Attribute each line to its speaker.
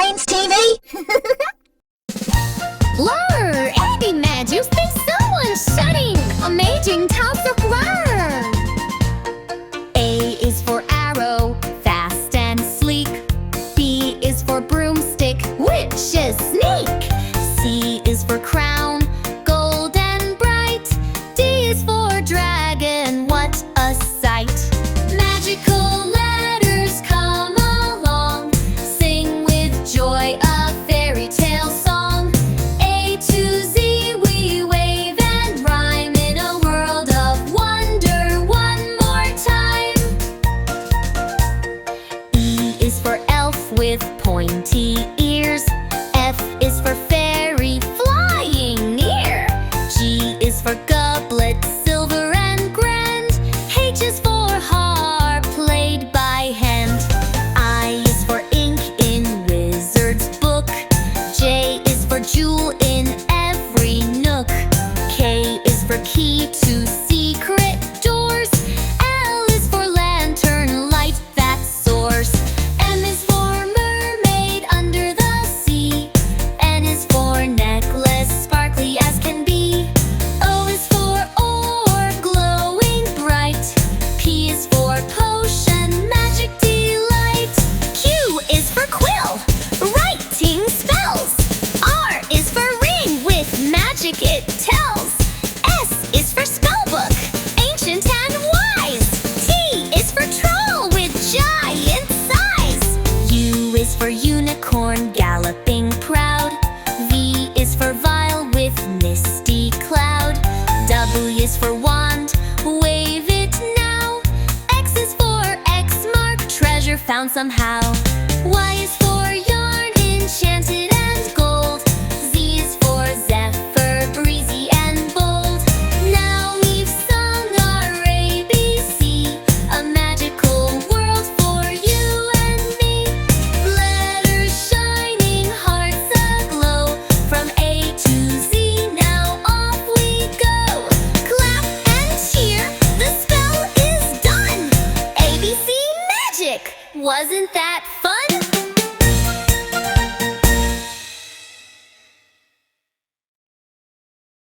Speaker 1: brains, TV!
Speaker 2: Blur! Every man, you speak someone shutting! Amazing types of word! A is for arrow, fast and sleek. B is for broomstick, which is sneak. C is for crown, gold and bright. D is for dragon, what a sight! Magical letters come along, sing with joy a fairy tale song. A to Z we wave and rhyme in a world of wonder one more time. E is for elf with pointy ears. F is for fairy flying near. G is for goblet, silver and grand. H is for harp played by hand. I is for ink in wizard's book. J is for jewel in every nook. K is for key to secret doors. L is for lantern light that soars. M is for mermaid under the sea. N is for necklace sparkly as can be. O is for orb glowing bright. P is for potion, magic delight. Q is for quill, writing spells. R is for ring, with magic it tells. S is for spellbook, ancient and wise. T is for troll with giant size. U is for unicorn, galloping proud. V is for vial with misty cloud. W is for wand, wave it now. X is for X mark, treasure found somehow. Y is for yarn, enchanted and gold. Z is for Zephyr, breezy and bold. Now we've sung our ABC, a magical world for you and me. Letters shining, hearts aglow, from A to Z, now off we go. Clap and cheer, the spell is done. ABC magic, wasn't that fun?